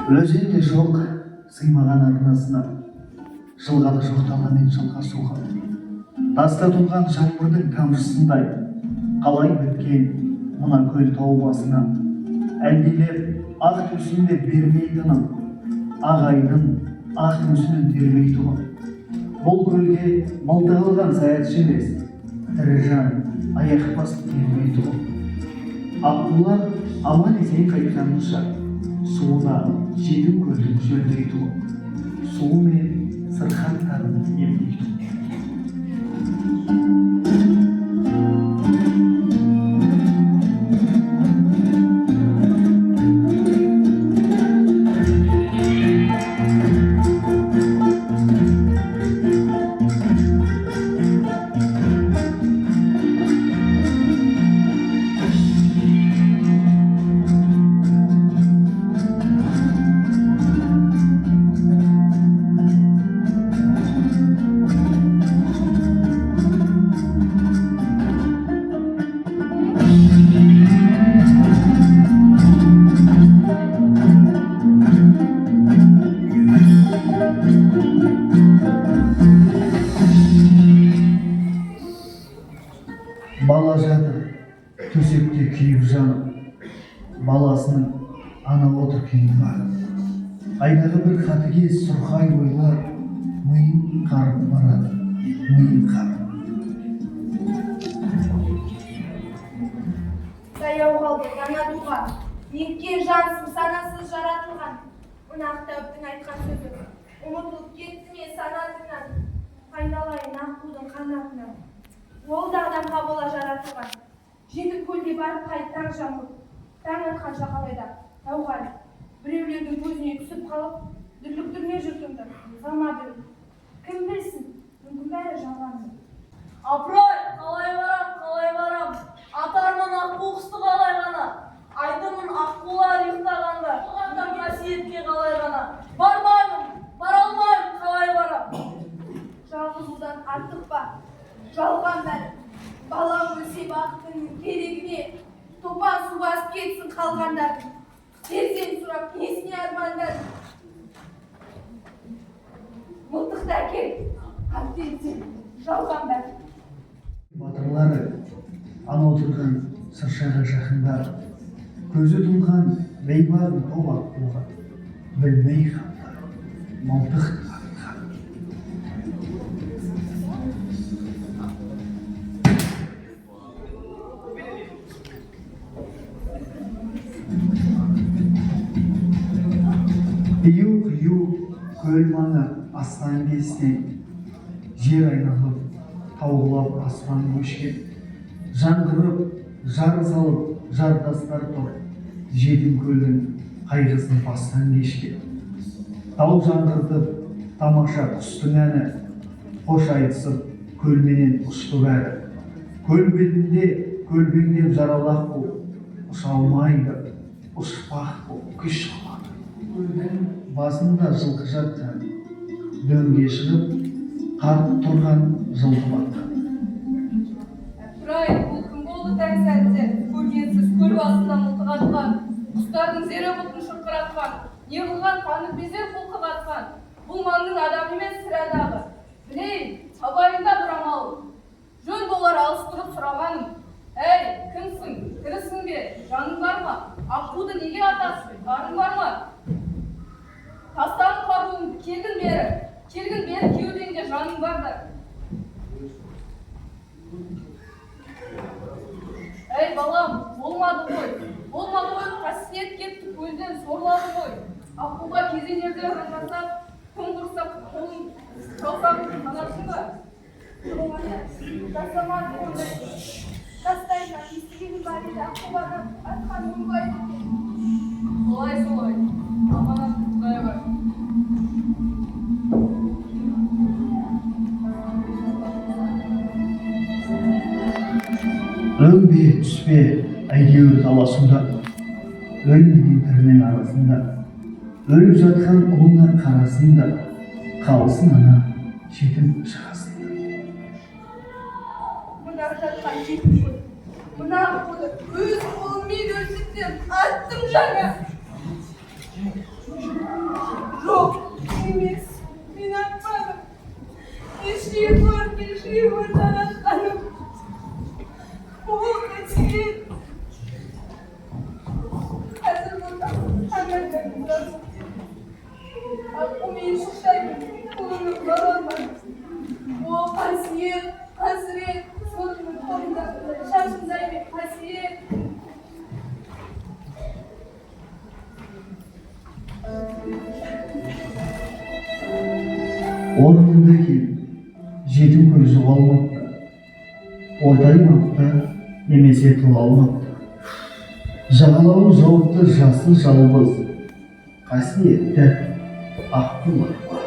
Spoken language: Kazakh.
Өзенде жоқ сыймаған арнасына, жылғалы жоқталғанмен жылға суға. Таста тұнған жаңбырдың тамшысындай, қалай біткен мына көл тау басына. Әлдилеп ақ төсінде бермей тыным, ағайдың ақ мүсінін термей тұғым. Бұл көлге мылтығылған саятшы емес, тірі жан аяқ басып термей тұғым. Аққулар аман есен қайтқанынша, суына жетім көлдің жөлдей тұғым. Суы мен сырқаттарын емдей тұғым. Бала жатыр төсекте күйіп жанып, баласының ана отыр күйіп барып. Айдағы бір қатыгез сұрқай ойлар миын қарып барады, миын қарып. Саяу қалды жаңа туған, неткен жансың санасыз жаратылған. Мына Ақтәуіптің айтқан сөзі ұмытылып кетті ме санатынан, қайдалайын аққудың қанатынан. Ол да адамға бола жаратылған. Жетіп көлде барып қайттан жаңбыр, таң атқанша қалайда тауған. Біреулердің көзіне түсіп қалып, дүрліктірме жұртымды, зама беріп. Кім білсін, мүмкін бәрі жалғанды. Апыр-ай, қалай барам, атармын аққу құсты қалай ғана, айтымын аққулар ұйықтағанда, адам қасиетке қалай ғана. Бармаймын, бара алмаймын, қалай барам. Жалғызудан артық ба, жалған бәрі. Балам өлсе бақытының керегіне, топан су басып кетсін қалғандардың. Перзен сұрап несіне армандадың. Мылтықты әкел, қаттенсең, жалған бәрі. Батырлары, ана отырған сыршаға жақындары, көзі тұнған бейбағын топ аққуға, білмей қаптар, мылтық атқан. Қию-қию көл маңы астан кестен, жер айналып, тауғылап аспан көшкен. Жаңғырып, жар салып, жартастар тұр, жетім көлдің қайғысын бастан кешкен. Тау жаңғыртып, тамаша құстың әні, қош айтысып, көлменен ұшты бәрі. Көл бетінде көлбеңдеп жаралақ бұл, ұша алмайды, ұшпақ бұл, күш қылады. Көлдің басында жылқы жатқан, дөңге шығып, қарт тұрған жылқы батқан. Апыр-ай, бұл кім болды тәң сәтте, көргенсіз көл басында мылтық атқан, құстардың зере бұтын шұрқыратқан, не қылған қаны безер құлқы батқан. Бұл маңның адам емес сірадағы. Білейін, абайында бір амал. Жөн болар алыстырып сұрағаным. Әй, кімсің, тірісің бе, жаның бар ма? Аққуды неге атасың, барың бар ма? Тастанып қаруым, келгін бері кеудеңде жаның барды. Әй балам, болмады ғой, қасиет кетті көлден сорлады ғой. Аққуға кезеңерде жасап, күн құрсап, қолын қалсам қанатың ба? Тастамады ондай. Тастайма, естігенің бар еді, аққуға атқан оңбайды. Солай, аманат құдай бар. Өңбе, түспе, әйтеуір таласында, өлмеген тірінің арасында, өліп жатқан ұлыңа қарасында, қалсын ана жетім шығасында. Мына жатқан жетім көл, мына аққуды өз қолыммен өлтірсем, аттым жаңа. емес, мен атпадым. Кеше гөр таратқаным. Ол қасиет. Қазір мұнда қандай тұрасың. Аққу мен шықшаймын, қолымның бар алмай. О қасиет, қасірет, сотымның қолында шашымдай мен қасиет. Орнындaki жетім көзі алмапты, ортаймапты, немесе тұла алмапты. Жағалауы жауапты жасыл жалбыз, қасиетті аққулар бар.